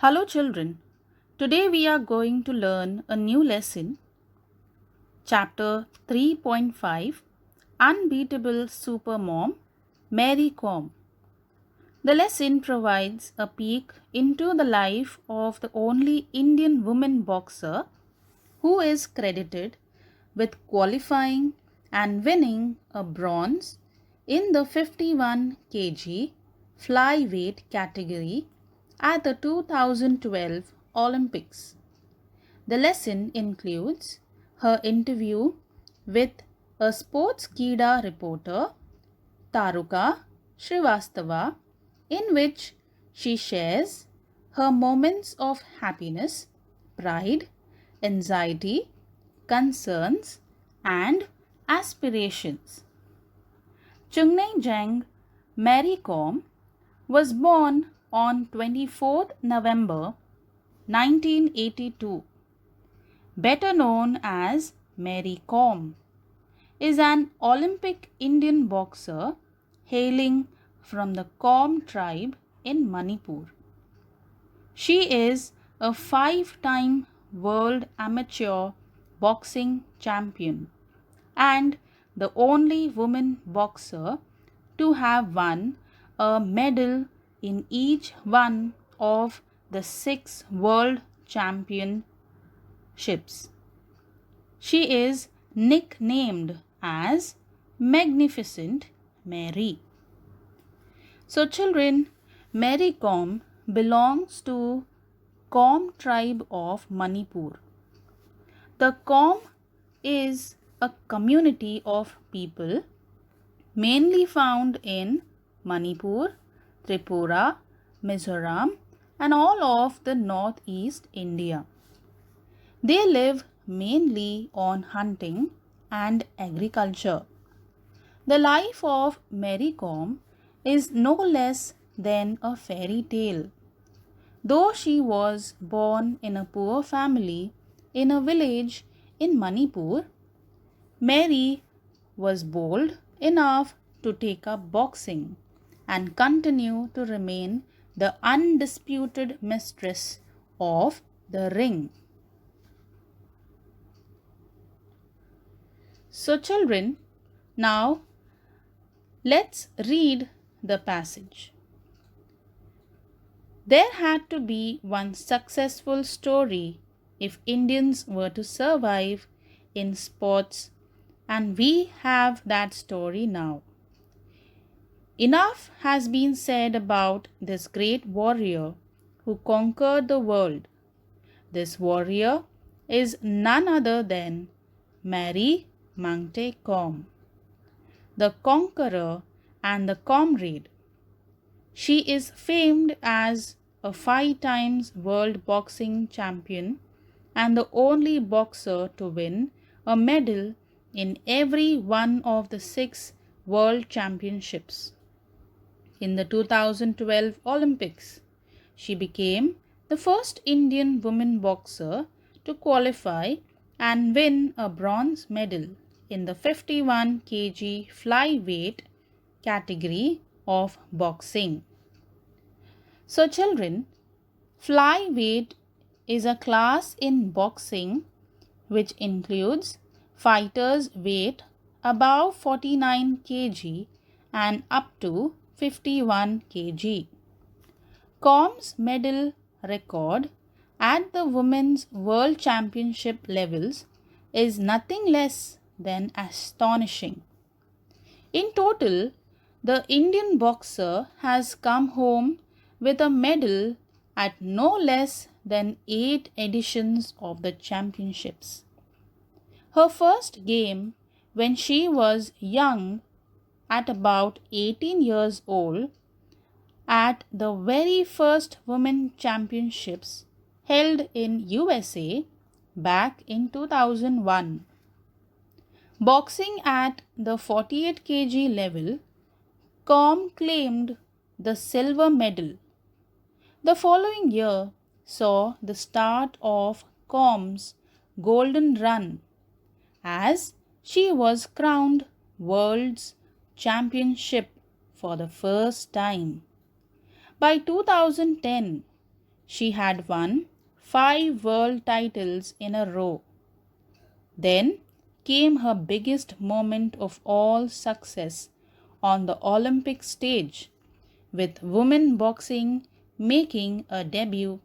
Hello, children. Today we are going to learn a new lesson, Chapter 3.5 Unbeatable Supermom Mary Kom. The lesson provides a peek into the life of the only Indian woman boxer who is credited with qualifying and winning a bronze in the 51 kg flyweight category at the 2012 Olympics. The lesson includes her interview with a Sportskeeda reporter, Taruka Srivastava, in which she shares her moments of happiness, pride, anxiety, concerns, and aspirations. Chungnai Jang Mary Kom was born on 24th November 1982, better known as Mary Kom, is an Olympic Indian boxer hailing from the Kom tribe in Manipur. She is a five-time world amateur boxing champion and the only woman boxer to have won a medal in each one of the 6 world championships. She is nicknamed as Magnificent Mary. So children, Mary Kom belongs to Kom tribe of Manipur. The Kom is a community of people mainly found in Manipur, Tripura, Mizoram, and all of the northeast India. They live mainly on hunting and agriculture. The life of Mary Kom is no less than a fairy tale. Though she was born in a poor family in a village in Manipur, Mary was bold enough to take up boxing and continue to remain the undisputed mistress of the ring. So children, now let's read the passage. There had to be one successful story if Indians were to survive in sports, and we have that story now. Enough has been said about this great warrior who conquered the world. This warrior is none other than Mary Mangte Kom, the conqueror and the comrade. She is famed as a 5 times world boxing champion and the only boxer to win a medal in every one of the 6 world championships. In the 2012 Olympics, she became the first Indian woman boxer to qualify and win a bronze medal in the 51 kg flyweight category of boxing. So children, flyweight is a class in boxing which includes fighters' weight above 49 kg and up to 51 kg. Kom's medal record at the Women's World Championship levels is nothing less than astonishing. In total, the Indian boxer has come home with a medal at no less than 8 editions of the championships. Her first game when she was young, at about 18 years old, at the very first Women Championships held in USA back in 2001. Boxing at the 48 kg level, Kom claimed the silver medal. The following year saw the start of Kom's golden run as she was crowned world's championship for the first time. By 2010, She had won 5 world titles in a row. Then came her biggest moment of all success on the Olympic stage, with women boxing making a debut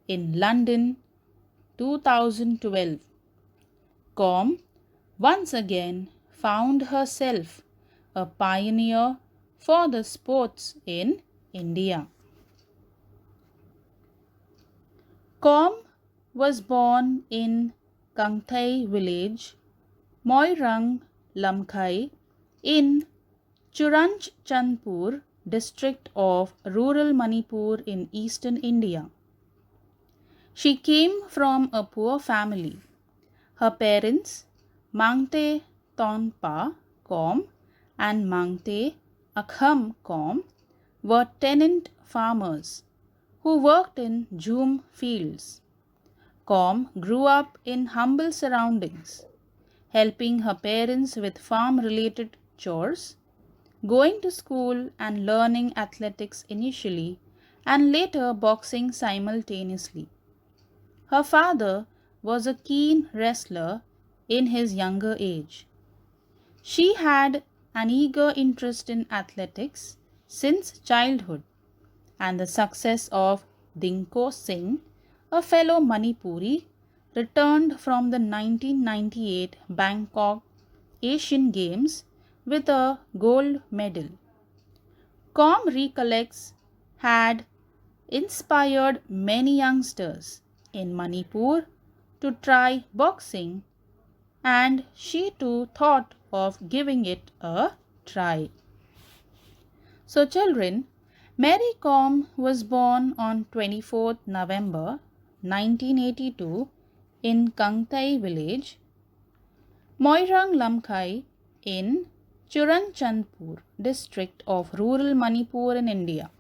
in London 2012. Com once again found herself a pioneer for the sports in India. Com was born in Kangthai village, Moirang Lamkhai, in Churachandpur district of rural Manipur in eastern India. She came from a poor family. Her parents, Mangte Tonpa Com and Mangte Akham Com, were tenant farmers who worked in jhum fields. Com grew up in humble surroundings, helping her parents with farm related chores, going to school and learning athletics initially, and later boxing simultaneously. Her father was a keen wrestler in his younger age. She had an eager interest in athletics since childhood, and the success of Dinko Singh, a fellow Manipuri, returned from the 1998 Bangkok Asian Games with a gold medal. Com recollects had inspired many youngsters in Manipur to try boxing, and she too thought of giving it a try. So, children, Mary Com was born on 24th November 1982 in Kangthai village, Moirang Lamkhai, in Churachandpur district of rural Manipur in India.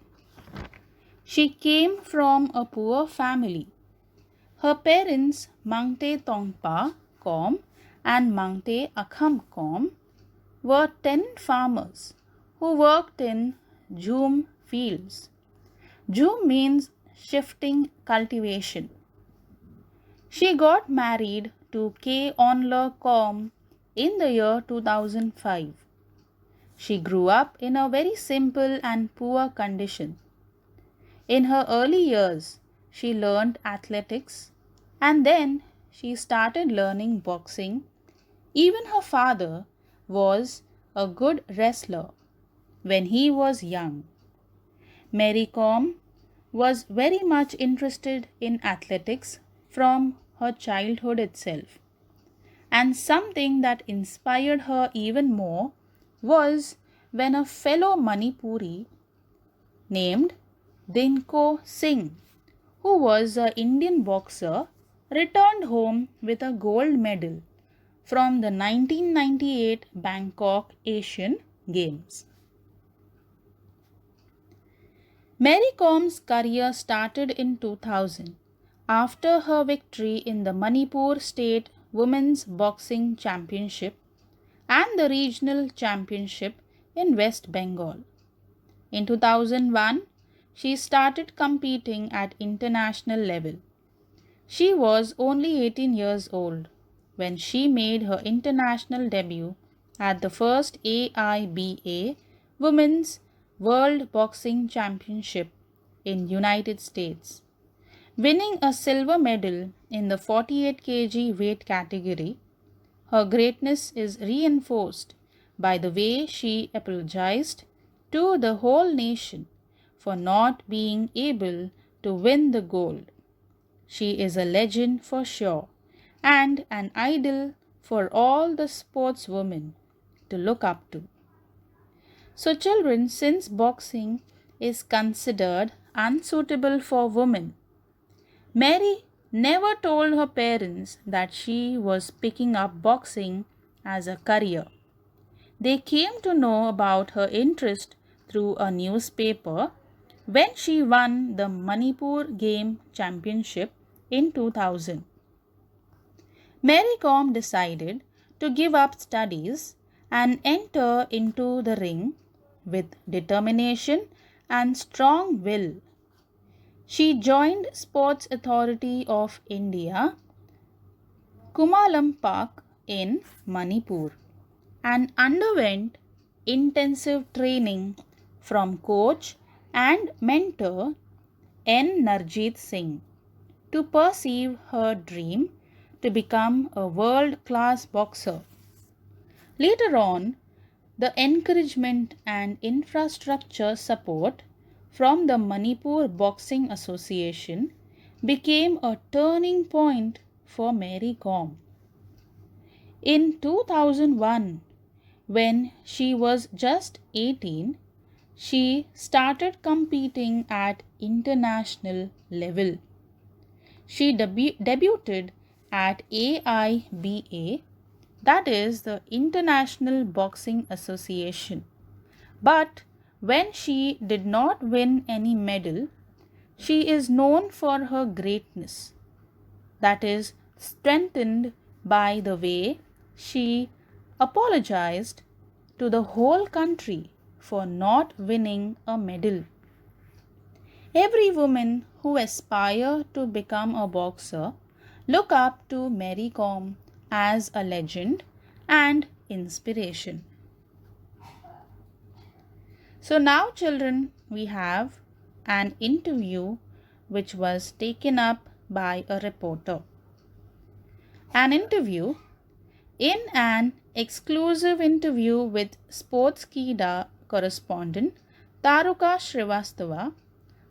She came from a poor family. Her parents, Mangte Tongpa Com and Mangte Akham Com, were tenant farmers who worked in jhum fields. Jhum means shifting cultivation. She got married to K. Onler Com in the year 2005. She grew up in a very simple and poor condition. In her early years, she learned athletics and then she started learning boxing. Even her father was a good wrestler when he was young. Mary Com was very much interested in athletics from her childhood itself. And something that inspired her even more was when a fellow Manipuri named Dinko Singh, who was an Indian boxer, returned home with a gold medal from the 1998 Bangkok Asian Games. Mary Com's career started in 2000 after her victory in the Manipur State Women's Boxing Championship and the Regional Championship in West Bengal. In 2001, she started competing at international level. She was only 18 years old when she made her international debut at the first AIBA Women's World Boxing Championship in United States, winning a silver medal in the 48 kg weight category. Her greatness is reinforced by the way she apologized to the whole nation for not being able to win the gold. She is a legend for sure and an idol for all the sportswomen to look up to. So, children, since boxing is considered unsuitable for women, Mary never told her parents that she was picking up boxing as a career. They came to know about her interest through a newspaper when she won the Manipur Game Championship in 2000. Mary Com decided to give up studies and enter into the ring with determination and strong will. She joined Sports Authority of India, Kumalam Park in Manipur, and underwent intensive training from coach and mentor N. Narjit Singh to pursue her dream to become a world class boxer. Later on, the encouragement and infrastructure support from the Manipur Boxing Association became a turning point for Mary Kom. In 2001, when she was just 18, she started competing at international level. She debuted at AIBA, that is the International Boxing Association. But when she did not win any medal, she is known for her greatness, that is strengthened by the way she apologized to the whole country for not winning a medal. Every woman who aspires to become a boxer look up to Mary Kom as a legend and inspiration. So now children, we have an interview which was taken up by a reporter. An interview. In an exclusive interview with Sportskeeda correspondent Taruka Srivastava,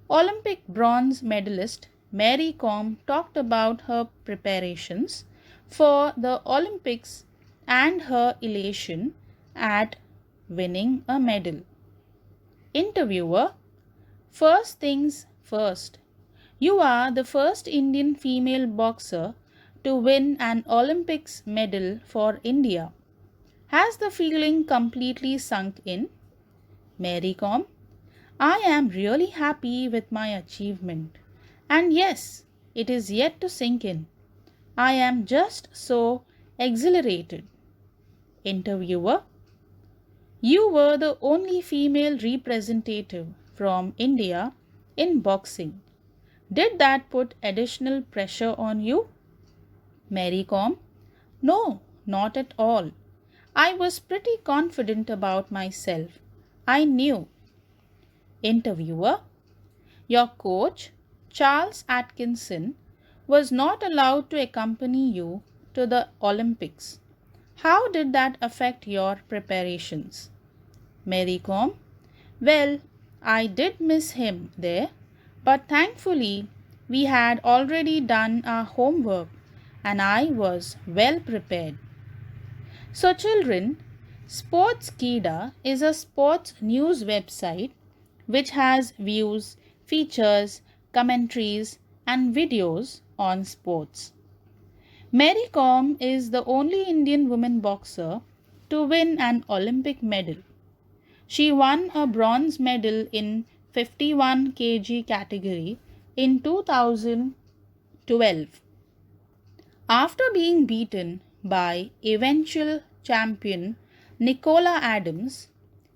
Olympic bronze medalist Mary Kom talked about her preparations for the Olympics and her elation at winning a medal. Interviewer: first things first. You are the first Indian female boxer to win an Olympics medal for India. Has the feeling completely sunk in? Mary Kom: I am really happy with my achievement. And yes, it is yet to sink in. I am just so exhilarated. Interviewer: you were the only female representative from India in boxing. Did that put additional pressure on you? Mary Kom: no, not at all. I was pretty confident about myself. I knew. Interviewer: your coach, Charles Atkinson, was not allowed to accompany you to the Olympics. How did that affect your preparations? Mary Kom: well, I did miss him there, but thankfully we had already done our homework and I was well prepared. So children, Sportskeeda is a sports news website which has views, features, commentaries and videos on sports. Mary Kom is the only Indian woman boxer to win an Olympic medal. She won a bronze medal in 51 kg category in 2012. After being beaten by eventual champion Nicola Adams,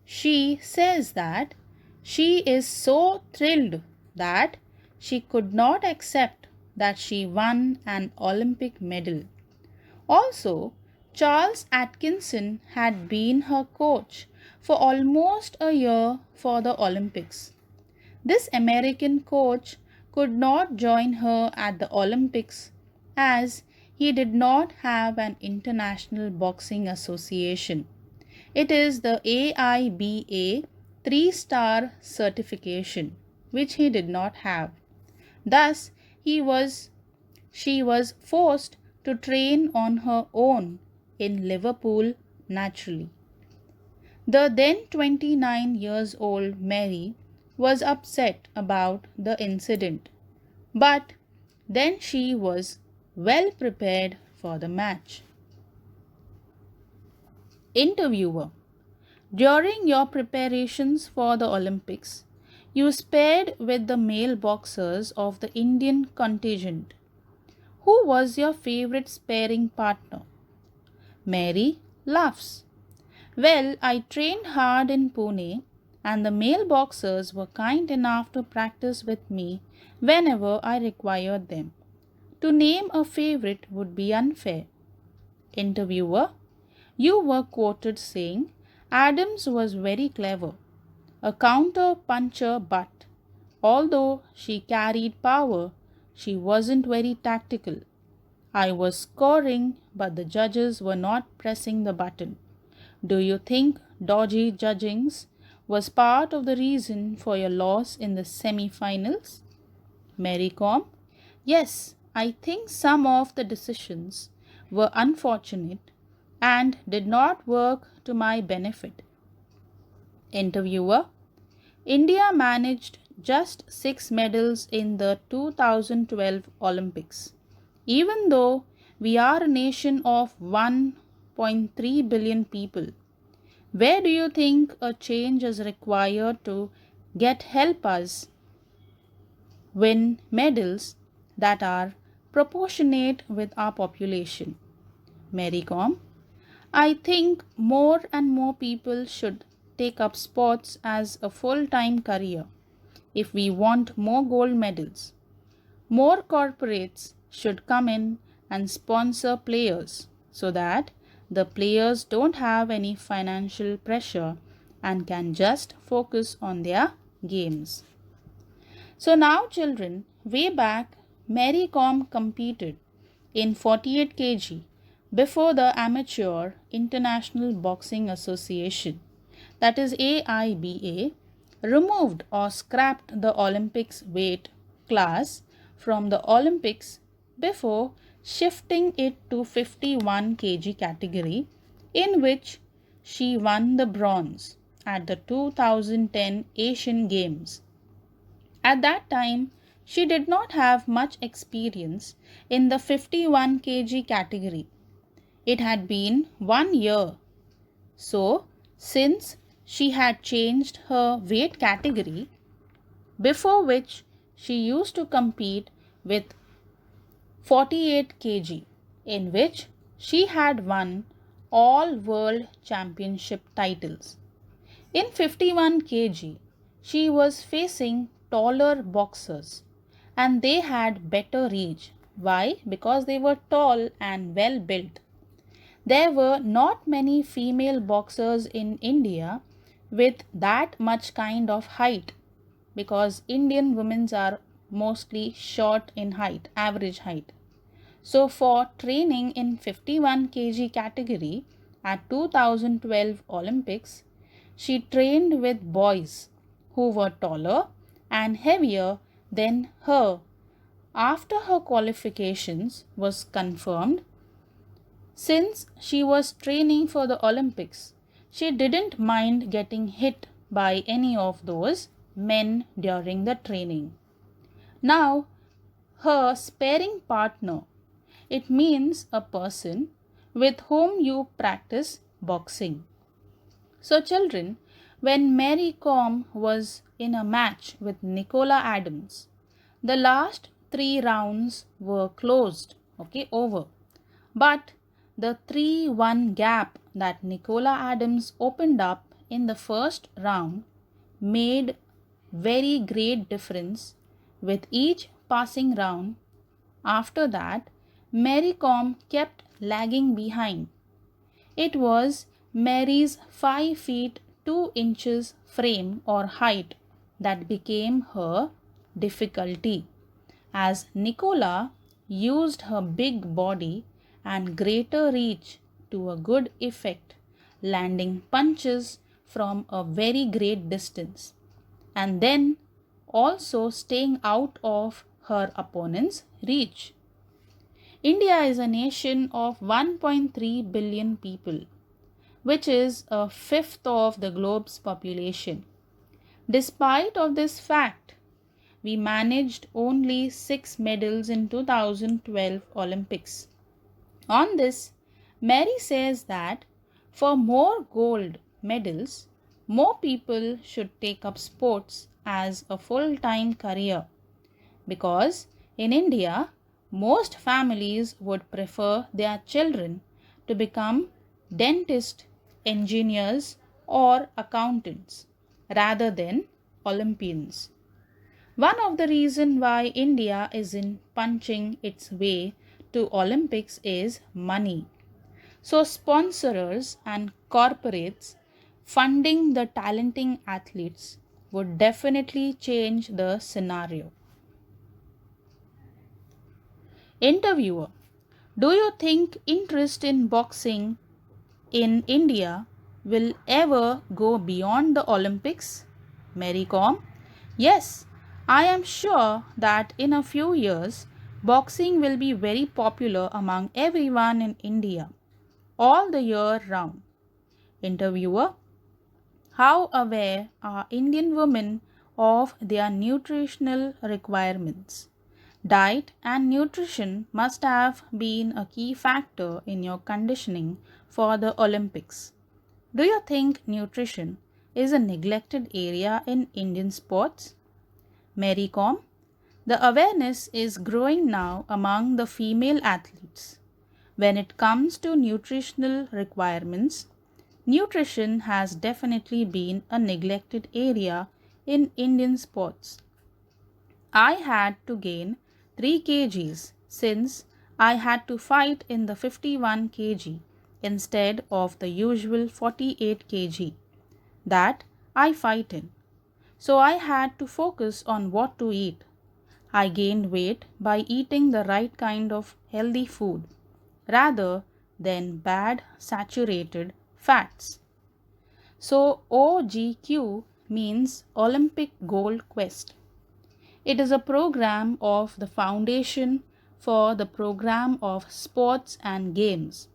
she says that she is so thrilled that she could not accept that she won an Olympic medal. Also, Charles Atkinson had been her coach for almost a year for the Olympics. This American coach could not join her at the Olympics as he did not have an international boxing association. It is the AIBA 3-star certification, which he did not have. Thus, she was forced to train on her own in Liverpool naturally. The then 29 years old Mary was upset about the incident, but then she was well prepared for the match. Interviewer: during your preparations for the Olympics, you sparred with the male boxers of the Indian contingent. Who was your favorite sparring partner? Mary laughs. Well, I trained hard in Pune and the male boxers were kind enough to practice with me whenever I required them. To name a favorite would be unfair. Interviewer: You were quoted saying Adams was very clever, a counter puncher, but although she carried power, she wasn't very tactical. I was scoring, but the judges were not pressing the button. Do you think dodgy judgings was part of the reason for your loss in the semi-finals? Mary Com: Yes, I think some of the decisions were unfortunate and did not work to my benefit. Interviewer: India managed just 6 medals in the 2012 Olympics. Even though we are a nation of 1.3 billion people, where do you think a change is required to help us win medals that are proportionate with our population? Mary Com: I think more and more people should take up sports as a full-time career if we want more gold medals. More corporates should come in and sponsor players so that the players don't have any financial pressure and can just focus on their games. So now, children, way back, Mary Com competed in 48 kg before the Amateur International Boxing Association, that is AIBA, removed or scrapped the Olympics weight class from the Olympics before shifting it to 51 kg category, in which she won the bronze at the 2010 Asian Games. At that time, she did not have much experience in the 51 kg category. It had been 1 year. So, since she had changed her weight category, before which she used to compete with 48 kg, in which she had won all world championship titles. In 51 kg, she was facing taller boxers and they had better reach. Why? Because they were tall and well built. There were not many female boxers in India with that much kind of height, because Indian women are mostly short in height, average height. So for training in 51 kg category at 2012 Olympics, she trained with boys who were taller and heavier than her. After her qualifications was confirmed, since she was training for the Olympics, she didn't mind getting hit by any of those men during the training. Now, her sparring partner, it means a person with whom you practice boxing. So children, when Mary Com was in a match with Nicola Adams, the last 3 rounds were closed, over. But the 3-1 gap that Nicola Adams opened up in the first round made very great difference with each passing round. After that, Mary Com kept lagging behind. It was Mary's 5 feet 2 inches frame or height that became her difficulty, as Nicola used her big body and greater reach to a good effect, landing punches from a very great distance and then also staying out of her opponent's reach. India is a nation of 1.3 billion people, which is a fifth of the globe's population. Despite of this fact, we managed only 6 medals in 2012 Olympics. On this, Mary says that for more gold medals, more people should take up sports as a full-time career, because in India, most families would prefer their children to become dentists, engineers, or accountants. rather than Olympians. One of the reasons why India isn't punching its way to Olympics is money. So sponsors and corporates funding the talenting athletes would definitely change the scenario. Interviewer: do you think interest in boxing in India will ever go beyond the Olympics? Mary Com: yes, I am sure that in a few years, boxing will be very popular among everyone in India, all the year round. Interviewer: how aware are Indian women of their nutritional requirements? Diet and nutrition must have been a key factor in your conditioning for the Olympics. Do you think nutrition is a neglected area in Indian sports? Mary Com: the awareness is growing now among the female athletes. When it comes to nutritional requirements, nutrition has definitely been a neglected area in Indian sports. I had to gain 3 kgs since I had to fight in the 51 kg instead of the usual 48 kg that I fight in. So I had to focus on what to eat. I gained weight by eating the right kind of healthy food rather than bad saturated fats. So OGQ means Olympic Gold Quest. It is a program of the Foundation for the Program of Sports and Games,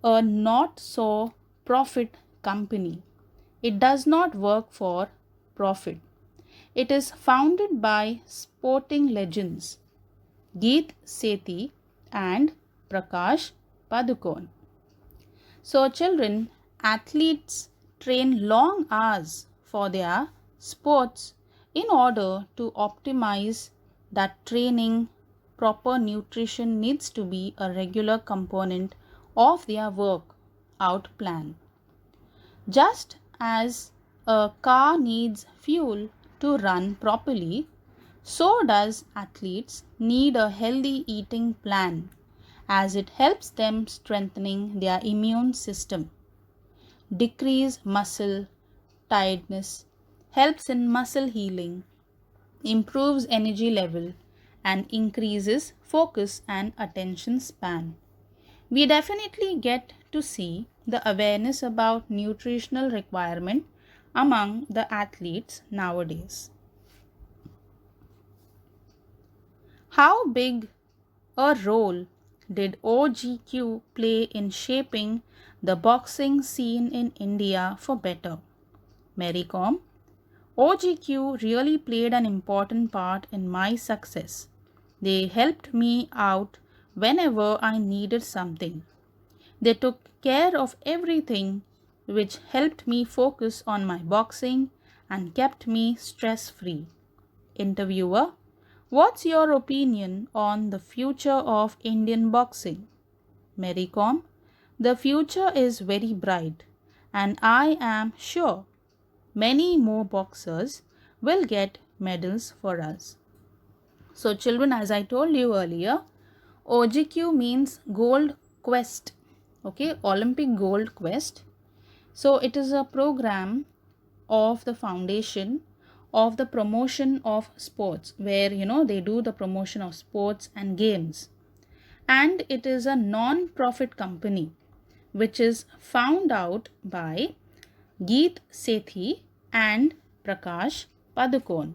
a not so profit company. It does not work for profit. It is founded by sporting legends Geet Sethi and Prakash Padukone. So, children, athletes train long hours for their sports in order to optimize that training. Proper nutrition needs to be a regular component of their work out plan. Just as a car needs fuel to run properly, so does athletes need a healthy eating plan as it helps them strengthening their immune system, decrease muscle tiredness, helps in muscle healing, improves energy level, and increases focus and attention span. We definitely get to see the awareness about nutritional requirement among the athletes nowadays. How big a role did OGQ play in shaping the boxing scene in India for better? Mary Com: OGQ really played an important part in my success. They helped me out whenever I needed something. They took care of everything, which helped me focus on my boxing and kept me stress free. Interviewer: what's your opinion on the future of Indian boxing? Mary Com: the future is very bright, and I am sure many more boxers will get medals for us. So, children, as I told you earlier, OGQ means Gold Quest, okay, Olympic Gold Quest. So, it is a program of the foundation of the promotion of sports where they do the promotion of sports and games, and it is a non-profit company which is found out by Geet Sethi and Prakash Padukone.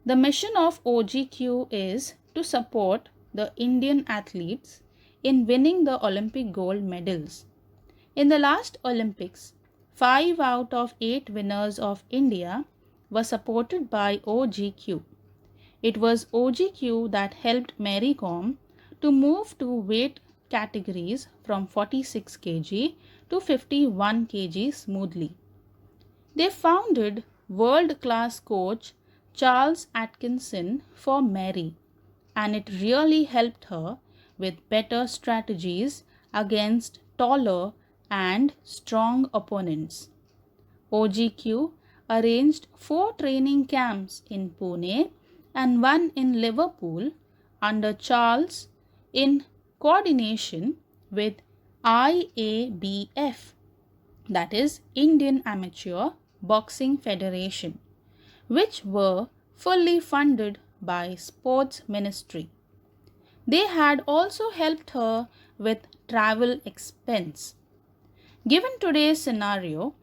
The mission of OGQ is to support the Indian athletes in winning the Olympic gold medals. In the last Olympics, 5 out of 8 winners of India were supported by OGQ. It was OGQ that helped Mary Com to move to weight categories from 46 kg to 51 kg smoothly. They founded world-class coach Charles Atkinson for Mary, and it really helped her with better strategies against taller and strong opponents. OGQ arranged 4 training camps in Pune and one in Liverpool under Charles in coordination with IABF, that is Indian Amateur Boxing Federation, which were fully funded by Sports Ministry. They had also helped her with travel expense. Given today's scenario,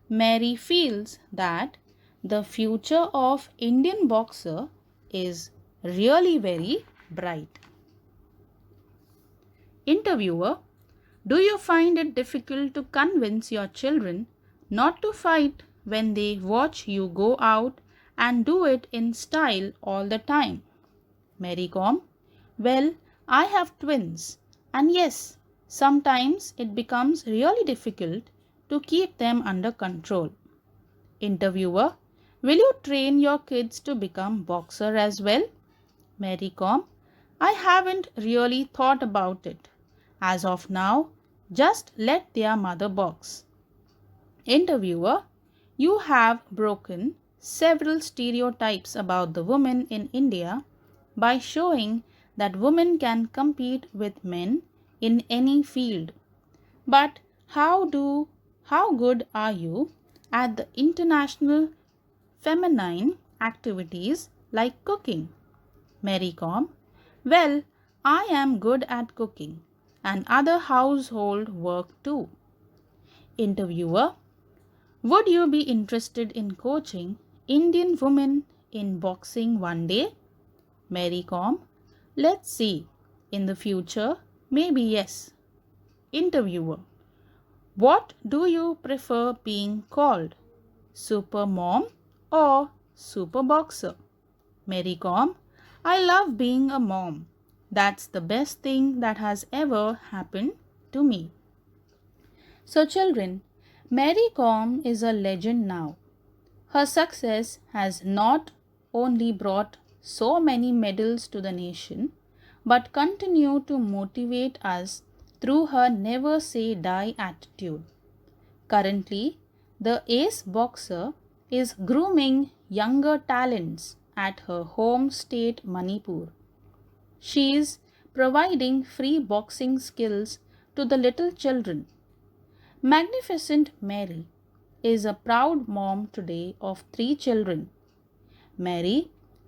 Mary feels that the future of Indian boxer is really very bright. Interviewer: do you find it difficult to convince your children not to fight when they watch you go out and do it in style all the time? Mary Com: well, I have twins, and yes, sometimes it becomes really difficult to keep them under control. Interviewer: will you train your kids to become boxer as well? Mary Com: I haven't really thought about it. As of now, just let their mother box. Interviewer: you have broken several stereotypes about the women in India by showing that women can compete with men in any field. But how good are you at the international feminine activities like cooking? Mary Com: well, I am good at cooking and other household work too. Interviewer: would you be interested in coaching Indian women in boxing one day? Mary Com: let's see. In the future, maybe yes. Interviewer: what do you prefer being called? Super mom or super boxer? Mary Com: I love being a mom. That's the best thing that has ever happened to me. So children, Mary Com is a legend now. Her success has not only brought so many medals to the nation, but continue to motivate us through her never say die attitude. Currently, the ace boxer is grooming younger talents at her home state Manipur. She is providing free boxing skills to the little children. Magnificent Mary is a proud mom today of 3 children. Mary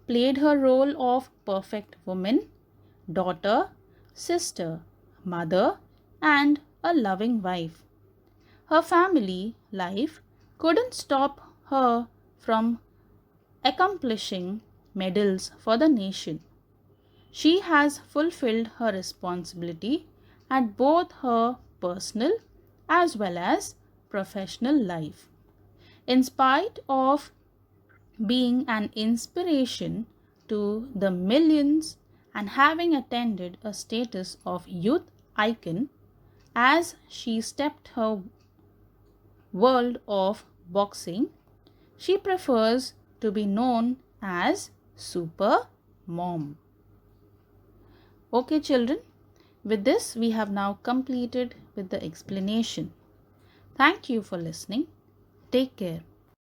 played her role of perfect woman, daughter, sister, mother, and a loving wife. Her family life couldn't stop her from accomplishing medals for the nation. She has fulfilled her responsibility at both her personal as well as professional life. In spite of being an inspiration to the millions and having attained a status of youth icon, as she stepped her world of boxing, she prefers to be known as Super Mom. Okay children, with this we have now completed with the explanation. Thank you for listening. Take care.